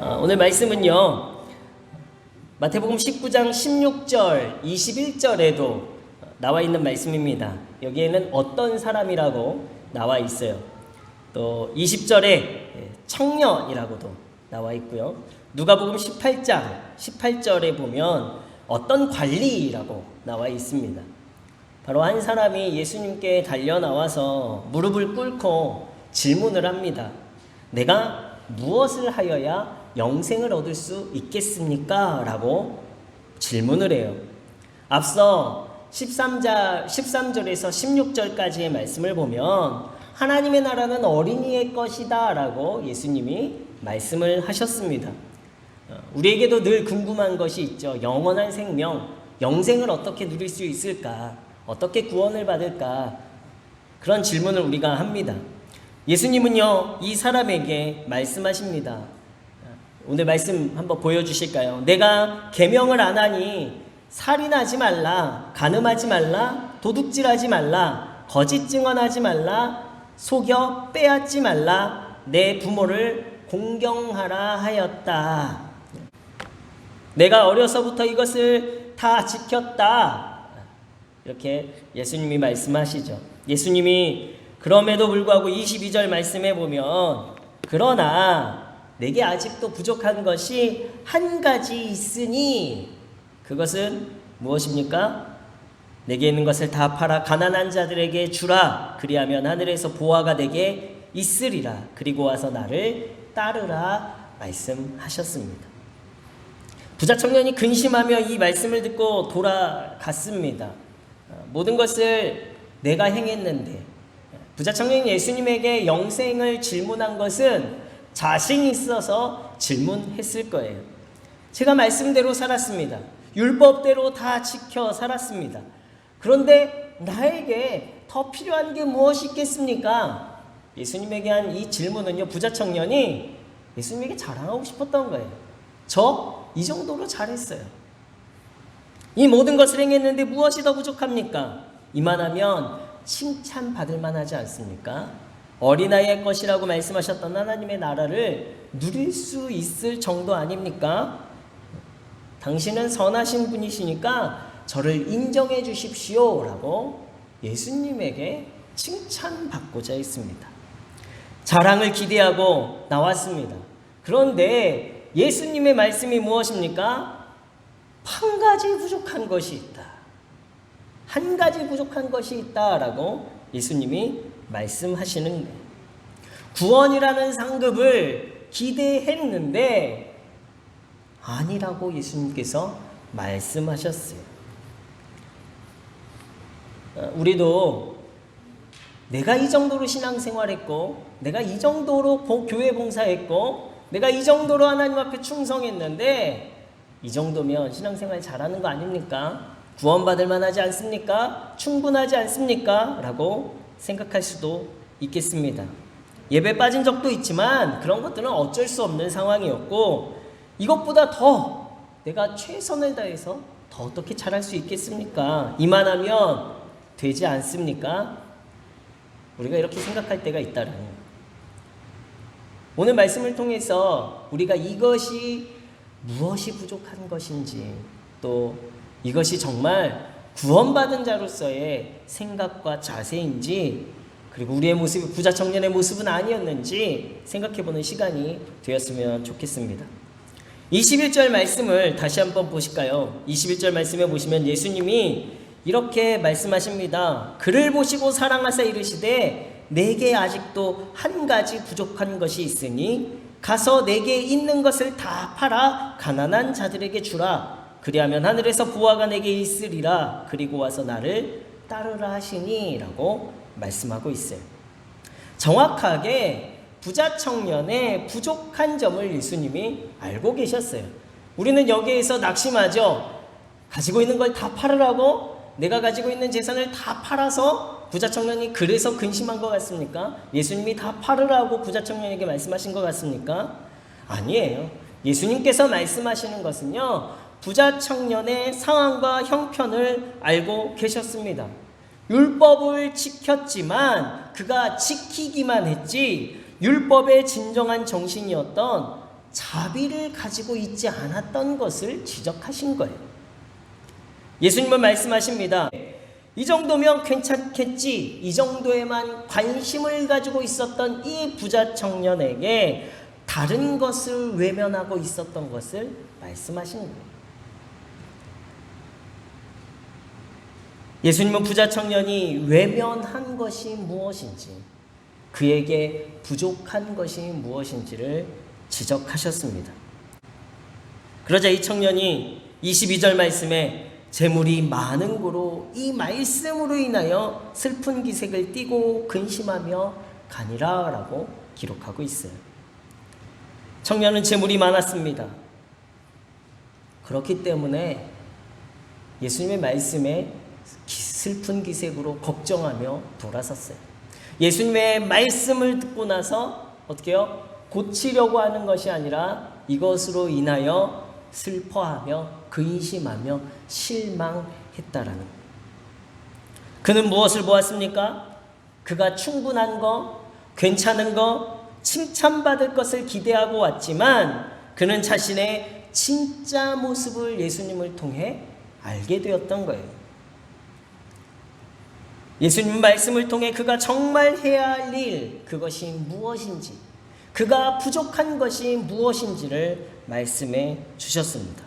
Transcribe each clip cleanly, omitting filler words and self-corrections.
오늘 말씀은요, 마태복음 19장 16절, 21절에도 나와 있는 말씀입니다. 여기에는 어떤 사람이라고 나와 있어요. 또 20절에 청년이라고도 나와 있고요. 누가복음 18장 18절에 보면 어떤 관리라고 나와 있습니다. 바로 한 사람이 예수님께 달려 나와서 무릎을 꿇고 질문을 합니다. 내가 무엇을 하여야 영생을 얻을 수 있겠습니까? 라고 질문을 해요. 앞서 13절에서 16절까지의 말씀을 보면 하나님의 나라는 어린이의 것이다 라고 예수님이 말씀을 하셨습니다. 우리에게도 늘 궁금한 것이 있죠. 영원한 생명, 영생을 어떻게 누릴 수 있을까? 어떻게 구원을 받을까? 그런 질문을 우리가 합니다. 예수님은요, 이 사람에게 말씀하십니다. 오늘 말씀 한번 보여주실까요? 내가 계명을 안 하니 살인하지 말라, 간음하지 말라, 도둑질하지 말라, 거짓 증언하지 말라, 속여 빼앗지 말라, 내 부모를 공경하라 하였다. 내가 어려서부터 이것을 다 지켰다. 이렇게 예수님이 말씀하시죠. 예수님이 그럼에도 불구하고 22절 말씀에 보면 그러나 내게 아직도 부족한 것이 한 가지 있으니 그것은 무엇입니까? 내게 있는 것을 다 팔아 가난한 자들에게 주라. 그리하면 하늘에서 보화가 내게 있으리라. 그리고 와서 나를 따르라 말씀하셨습니다. 부자 청년이 근심하며 이 말씀을 듣고 돌아갔습니다. 모든 것을 내가 행했는데 부자 청년이 예수님에게 영생을 질문한 것은 자신 있어서 질문했을 거예요. 제가 말씀대로 살았습니다. 율법대로 다 지켜 살았습니다. 그런데 나에게 더 필요한 게 무엇이 있겠습니까? 예수님에게 한 이 질문은요, 부자 청년이 예수님에게 자랑하고 싶었던 거예요. 저 이 정도로 잘했어요. 이 모든 것을 행했는데 무엇이 더 부족합니까? 이만하면 칭찬받을 만하지 않습니까? 어린아이의 것이라고 말씀하셨던 하나님의 나라를 누릴 수 있을 정도 아닙니까? 당신은 선하신 분이시니까 저를 인정해 주십시오 라고 예수님에게 칭찬받고자 했습니다. 자랑을 기대하고 나왔습니다. 그런데 예수님의 말씀이 무엇입니까? 한 가지 부족한 것이 있다. 한 가지 부족한 것이 있다라고 예수님이 말씀하시는 거예요. 구원이라는 상급을 기대했는데 아니라고 예수님께서 말씀하셨어요. 우리도 내가 이 정도로 신앙생활했고, 내가 이 정도로 교회 봉사했고, 내가 이 정도로 하나님 앞에 충성했는데 이 정도면 신앙생활 잘하는 거 아닙니까? 구원받을 만하지 않습니까? 충분하지 않습니까? 라고 생각할 수도 있겠습니다. 예배 빠진 적도 있지만 그런 것들은 어쩔 수 없는 상황이었고 이것보다 더 내가 최선을 다해서 더 어떻게 잘할 수 있겠습니까? 이만하면 되지 않습니까? 우리가 이렇게 생각할 때가 있다라는 거예요. 오늘 말씀을 통해서 우리가 이것이 무엇이 부족한 것인지 또 이것이 정말 구원받은 자로서의 생각과 자세인지 그리고 우리의 모습이 부자 청년의 모습은 아니었는지 생각해보는 시간이 되었으면 좋겠습니다. 21절 말씀을 다시 한번 보실까요? 21절 말씀에 보시면 예수님이 이렇게 말씀하십니다. 그를 보시고 사랑하사 이르시되 내게 아직도 한 가지 부족한 것이 있으니 가서 내게 있는 것을 다 팔아 가난한 자들에게 주라. 그리하면 하늘에서 보화가 내게 있으리라. 그리고 와서 나를 따르라 하시니 라고 말씀하고 있어요. 정확하게 부자 청년의 부족한 점을 예수님이 알고 계셨어요. 우리는 여기에서 낙심하죠. 가지고 있는 걸 다 팔으라고? 내가 가지고 있는 재산을 다 팔아서 부자 청년이 그래서 근심한 것 같습니까? 예수님이 다 팔으라고 부자 청년에게 말씀하신 것 같습니까? 아니에요. 예수님께서 말씀하시는 것은요, 부자 청년의 상황과 형편을 알고 계셨습니다. 율법을 지켰지만 그가 지키기만 했지 율법의 진정한 정신이었던 자비를 가지고 있지 않았던 것을 지적하신 거예요. 예수님은 말씀하십니다. 이 정도면 괜찮겠지. 이 정도에만 관심을 가지고 있었던 이 부자 청년에게 다른 것을 외면하고 있었던 것을 말씀하신 거예요. 예수님은 부자 청년이 외면한 것이 무엇인지, 그에게 부족한 것이 무엇인지를 지적하셨습니다. 그러자 이 청년이 22절 말씀에 재물이 많은 고로 이 말씀으로 인하여 슬픈 기색을 띠고 근심하며 가니라 라고 기록하고 있어요. 청년은 재물이 많았습니다. 그렇기 때문에 예수님의 말씀에 슬픈 기색으로 걱정하며 돌아섰어요. 예수님의 말씀을 듣고 나서 어떻게 해요? 고치려고 하는 것이 아니라 이것으로 인하여 슬퍼하며 근심하며 실망했다라는 거예요. 그는 무엇을 보았습니까? 그가 충분한 거, 괜찮은 거, 칭찬받을 것을 기대하고 왔지만 그는 자신의 진짜 모습을 예수님을 통해 알게 되었던 거예요. 예수님 말씀을 통해 그가 정말 해야 할 일, 그것이 무엇인지, 그가 부족한 것이 무엇인지를 말씀해 주셨습니다.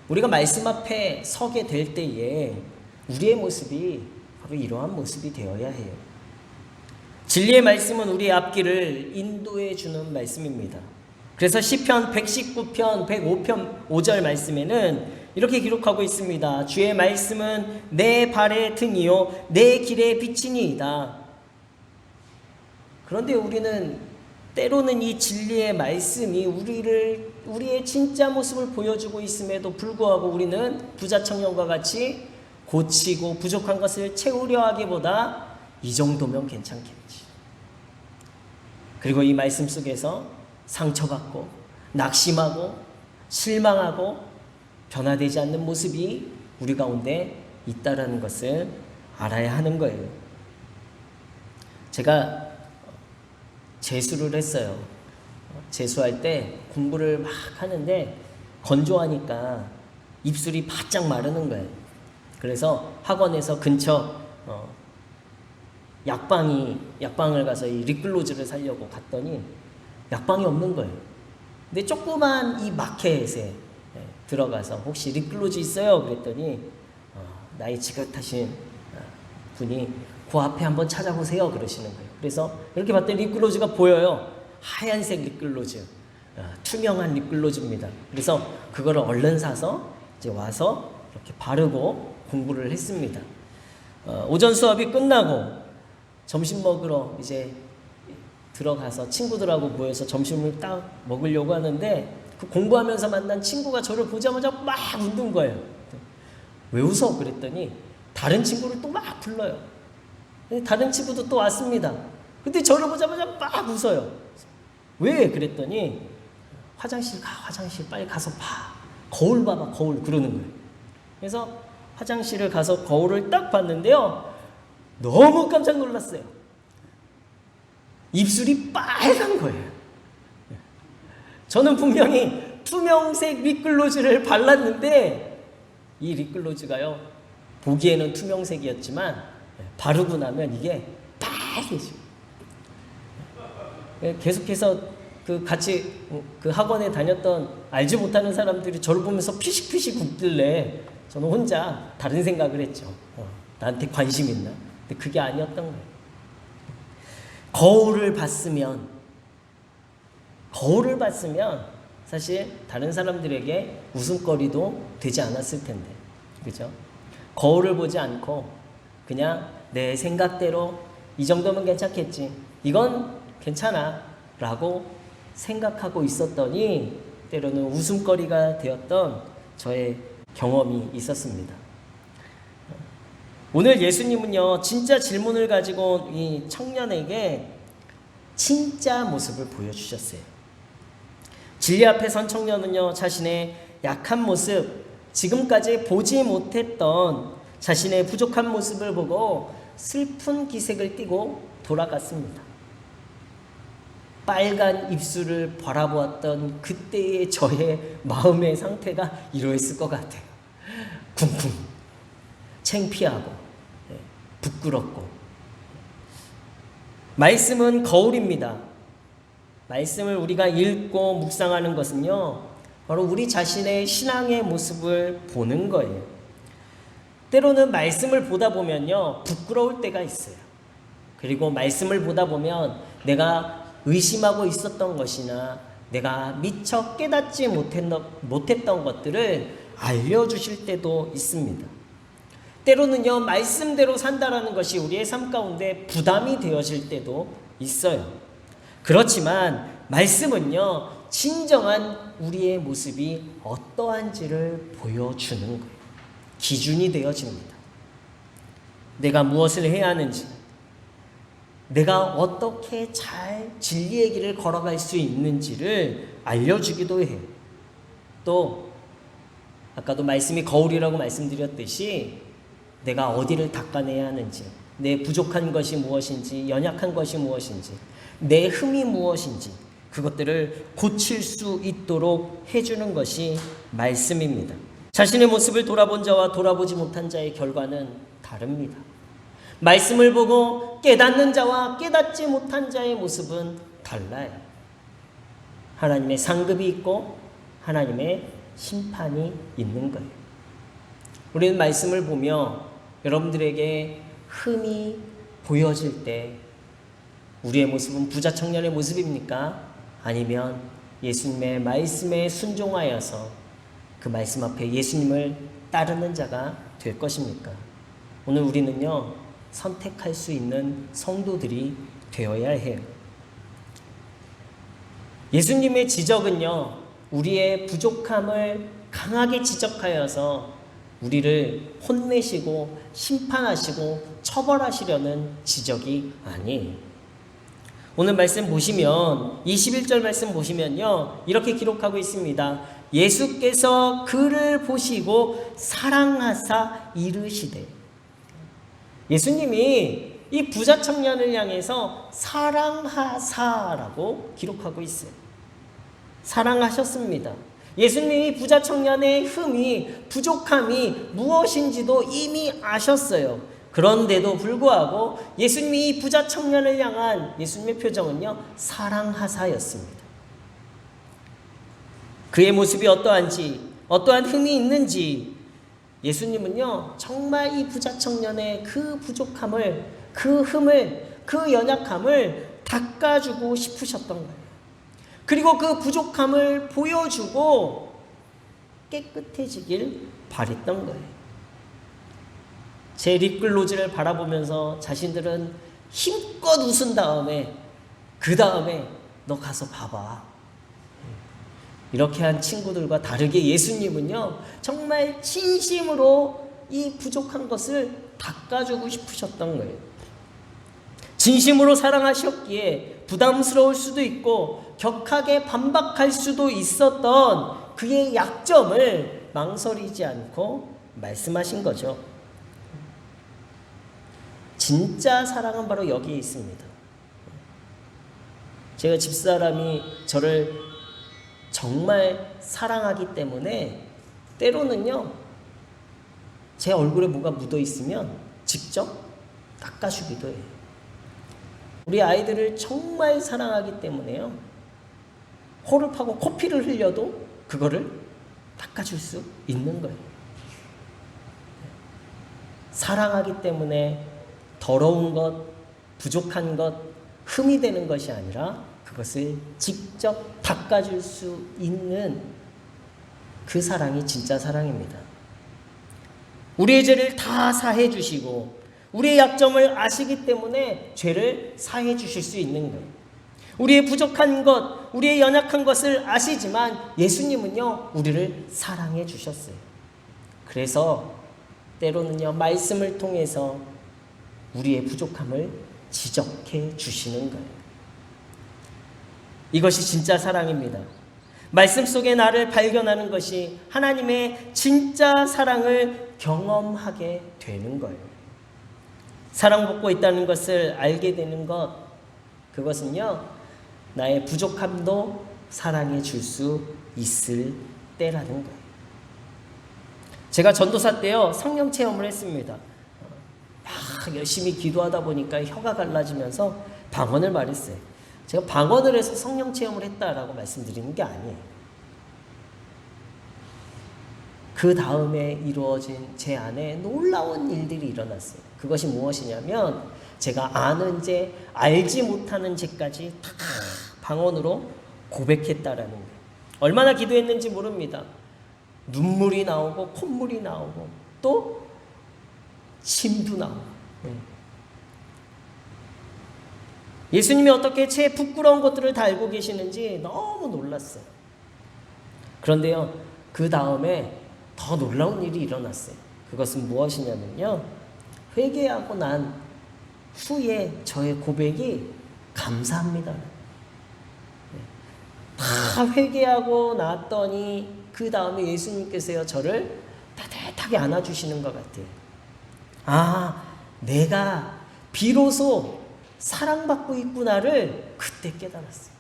우리가 말씀 앞에 서게 될 때에 우리의 모습이 바로 이러한 모습이 되어야 해요. 진리의 말씀은 우리의 앞길을 인도해 주는 말씀입니다. 그래서 시편 119편 105편 5절 말씀에는 이렇게 기록하고 있습니다. 주의 말씀은 내 발의 등이요 내 길의 빛이니이다. 그런데 우리는 때로는 이 진리의 말씀이 우리의 진짜 모습을 보여주고 있음에도 불구하고 우리는 부자 청년과 같이 고치고 부족한 것을 채우려 하기보다 이 정도면 괜찮겠지. 그리고 이 말씀 속에서 상처받고 낙심하고 실망하고 변화되지 않는 모습이 우리 가운데 있다라는 것을 알아야 하는 거예요. 제가 재수를 했어요. 재수할 때 공부를 막 하는데 건조하니까 입술이 바짝 마르는 거예요. 그래서 학원에서 근처 약방을 가서 이 립글로즈를 사려고 갔더니 약방이 없는 거예요. 근데 조그만 이 마켓에 들어가서 혹시 립글로즈 있어요? 그랬더니 나이 지긋하신 분이 그 앞에 한번 찾아보세요 그러시는 거예요. 그래서 이렇게 봤더니 립글로즈가 보여요. 하얀색 립글로즈, 투명한 립글로즈입니다. 그래서 그거를 얼른 사서 이제 와서 이렇게 바르고 공부를 했습니다. 오전 수업이 끝나고 점심 먹으러 이제 들어가서 친구들하고 모여서 점심을 딱 먹으려고 하는데 그 공부하면서 만난 친구가 저를 보자마자 막 웃는 거예요. 왜 웃어? 그랬더니 다른 친구를 또 막 불러요. 다른 친구도 또 왔습니다. 근데 저를 보자마자 막 웃어요. 왜? 그랬더니 화장실 가, 화장실 빨리 가서 봐. 거울 봐봐, 거울. 그러는 거예요. 그래서 화장실을 가서 거울을 딱 봤는데요. 너무 깜짝 놀랐어요. 입술이 빨간 거예요. 저는 분명히 투명색 립글로즈를 발랐는데 이 립글로즈가요. 보기에는 투명색이었지만 바르고 나면 이게 빨개져요. 계속해서 같이 그 학원에 다녔던 알지 못하는 사람들이 저를 보면서 피식피식 웃길래 저는 혼자 다른 생각을 했죠. 나한테 관심 있나? 근데 그게 아니었던 거예요. 거울을 봤으면 사실 다른 사람들에게 웃음거리도 되지 않았을 텐데, 그죠? 거울을 보지 않고 그냥 내 생각대로 이 정도면 괜찮겠지, 이건 괜찮아 라고 생각하고 있었더니 때로는 웃음거리가 되었던 저의 경험이 있었습니다. 오늘 예수님은요, 진짜 질문을 가지고 이 청년에게 진짜 모습을 보여주셨어요. 진리 앞에 선 청년은요, 자신의 약한 모습, 지금까지 보지 못했던 자신의 부족한 모습을 보고 슬픈 기색을 띠고 돌아갔습니다. 빨간 입술을 바라보았던 그때의 저의 마음의 상태가 이러했을 것 같아요. 쿵쿵 창피하고 부끄럽고. 말씀은 거울입니다. 말씀을 우리가 읽고 묵상하는 것은요, 바로 우리 자신의 신앙의 모습을 보는 거예요. 때로는 말씀을 보다 보면요, 부끄러울 때가 있어요. 그리고 말씀을 보다 보면 내가 의심하고 있었던 것이나 내가 미처 깨닫지 못했던 것들을 알려주실 때도 있습니다. 때로는요, 말씀대로 산다라는 것이 우리의 삶 가운데 부담이 되어질 때도 있어요. 그렇지만 말씀은요, 진정한 우리의 모습이 어떠한지를 보여주는 거예요. 기준이 되어집니다. 내가 무엇을 해야 하는지, 내가 어떻게 잘 진리의 길을 걸어갈 수 있는지를 알려주기도 해요. 또 아까도 말씀이 거울이라고 말씀드렸듯이 내가 어디를 닦아내야 하는지, 내 부족한 것이 무엇인지, 연약한 것이 무엇인지, 내 흠이 무엇인지 그것들을 고칠 수 있도록 해주는 것이 말씀입니다. 자신의 모습을 돌아본 자와 돌아보지 못한 자의 결과는 다릅니다. 말씀을 보고 깨닫는 자와 깨닫지 못한 자의 모습은 달라요. 하나님의 상급이 있고 하나님의 심판이 있는 거예요. 우리는 말씀을 보며 여러분들에게 흠이 보여질 때 우리의 모습은 부자 청년의 모습입니까? 아니면 예수님의 말씀에 순종하여서 그 말씀 앞에 예수님을 따르는 자가 될 것입니까? 오늘 우리는요, 선택할 수 있는 성도들이 되어야 해요. 예수님의 지적은요, 우리의 부족함을 강하게 지적하여서 우리를 혼내시고 심판하시고 처벌하시려는 지적이 아니에요. 오늘 말씀 보시면 21절 말씀 보시면요, 이렇게 기록하고 있습니다. 예수께서 그를 보시고 사랑하사 이르시되. 예수님이 이 부자 청년을 향해서 사랑하사라고 기록하고 있어요. 사랑하셨습니다. 예수님이 부자 청년의 흠이, 부족함이 무엇인지도 이미 아셨어요. 그런데도 불구하고 예수님이 이 부자 청년을 향한 예수님의 표정은요, 사랑하사였습니다. 그의 모습이 어떠한지, 어떠한 흠이 있는지 예수님은요, 정말 이 부자 청년의 그 부족함을, 그 흠을, 그 연약함을 닦아주고 싶으셨던 거예요. 그리고 그 부족함을 보여주고 깨끗해지길 바랬던 거예요. 제 립글로즈를 바라보면서 자신들은 힘껏 웃은 다음에 그 다음에 너 가서 봐봐. 이렇게 한 친구들과 다르게 예수님은요, 정말 진심으로 이 부족한 것을 닦아주고 싶으셨던 거예요. 진심으로 사랑하셨기에 부담스러울 수도 있고 격하게 반박할 수도 있었던 그의 약점을 망설이지 않고 말씀하신 거죠. 진짜 사랑은 바로 여기에 있습니다. 제가 집사람이 저를 정말 사랑하기 때문에 때로는요, 제 얼굴에 뭐가 묻어 있으면 직접 닦아주기도 해요. 우리 아이들을 정말 사랑하기 때문에요, 코를 파고 코피를 흘려도 그거를 닦아줄 수 있는 거예요. 사랑하기 때문에 더러운 것, 부족한 것, 흠이 되는 것이 아니라 그것을 직접 닦아줄 수 있는 그 사랑이 진짜 사랑입니다. 우리의 죄를 다 사해 주시고 우리의 약점을 아시기 때문에 죄를 사해 주실 수 있는 거예요. 우리의 부족한 것, 우리의 연약한 것을 아시지만 예수님은요, 우리를 사랑해 주셨어요. 그래서 때로는요, 말씀을 통해서 우리의 부족함을 지적해 주시는 거예요. 이것이 진짜 사랑입니다. 말씀 속에 나를 발견하는 것이 하나님의 진짜 사랑을 경험하게 되는 거예요. 사랑받고 있다는 것을 알게 되는 것, 그것은요, 나의 부족함도 사랑해 줄 수 있을 때라는 거예요. 제가 전도사 때요, 성령 체험을 했습니다. 막 열심히 기도하다 보니까 혀가 갈라지면서 방언을 말했어요. 제가 방언을 해서 성령 체험을 했다라고 말씀드리는 게 아니에요. 그 다음에 이루어진 제 안에 놀라운 일들이 일어났어요. 그것이 무엇이냐면 제가 아는 죄, 알지 못하는 죄까지 다 방언으로 고백했다라는 거예요. 얼마나 기도했는지 모릅니다. 눈물이 나오고 콧물이 나오고 또 침도 나오고. 예수님이 어떻게 제 부끄러운 것들을 다 알고 계시는지 너무 놀랐어요. 그런데요, 그 다음에 더 놀라운 일이 일어났어요. 그것은 무엇이냐면요, 회개하고 난 후에 저의 고백이 감사합니다. 다 회개하고 났더니 그 다음에 예수님께서요, 저를 따뜻하게 안아주시는 것 같아요. 아, 내가 비로소 사랑받고 있구나를 그때 깨달았어요.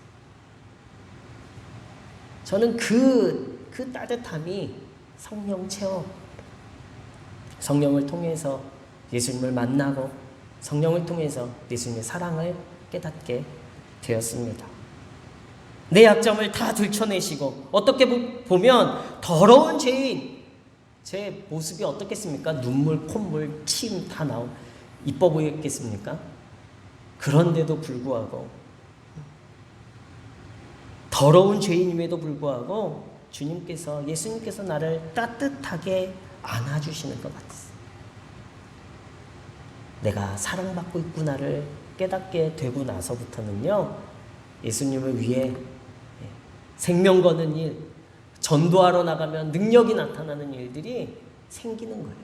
저는 그 따뜻함이 성령 체험, 성령을 통해서 예수님을 만나고 성령을 통해서 예수님의 사랑을 깨닫게 되었습니다. 내 약점을 다 들춰내시고, 어떻게 보면 더러운 죄인, 제 모습이 어떻겠습니까? 눈물, 콧물, 침 다 나온, 이뻐 보였겠습니까? 그런데도 불구하고, 더러운 죄인임에도 불구하고 주님께서, 예수님께서 나를 따뜻하게 안아주시는 것 같았어요. 내가 사랑받고 있구나를 깨닫게 되고 나서부터는요, 예수님을 위해 생명 거는 일, 전도하러 나가면 능력이 나타나는 일들이 생기는 거예요.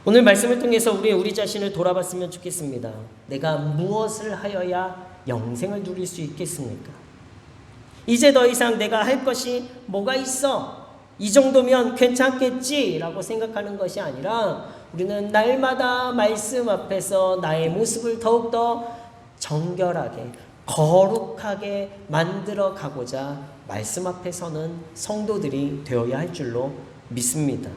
오늘 말씀을 통해서 우리 자신을 돌아봤으면 좋겠습니다. 내가 무엇을 하여야 영생을 누릴 수 있겠습니까? 이제 더 이상 내가 할 것이 뭐가 있어? 이 정도면 괜찮겠지라고 생각하는 것이 아니라, 우리는 날마다 말씀 앞에서 나의 모습을 더욱더 정결하게, 거룩하게 만들어 가고자 말씀 앞에 서는 성도들이 되어야 할 줄로 믿습니다.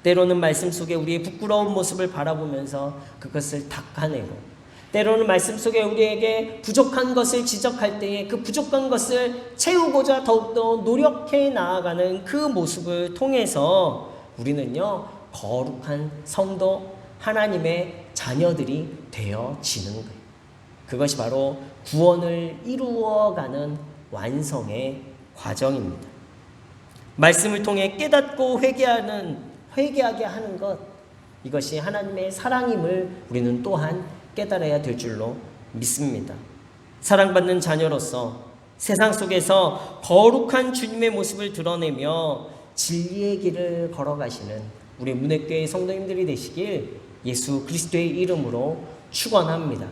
때로는 말씀 속에 우리의 부끄러운 모습을 바라보면서 그것을 닦아내고, 때로는 말씀 속에 우리에게 부족한 것을 지적할 때에 그 부족한 것을 채우고자 더욱더 노력해 나아가는 그 모습을 통해서 우리는요, 거룩한 성도, 하나님의 자녀들이 되어지는 거예요. 그것이 바로 구원을 이루어가는 완성의 과정입니다. 말씀을 통해 깨닫고 회개하게 하는 것, 이것이 하나님의 사랑임을 우리는 또한 깨달아야 될 줄로 믿습니다. 사랑받는 자녀로서 세상 속에서 거룩한 주님의 모습을 드러내며 진리의 길을 걸어가시는 우리 문해교회 성도님들이 되시길 예수 그리스도의 이름으로 축원합니다.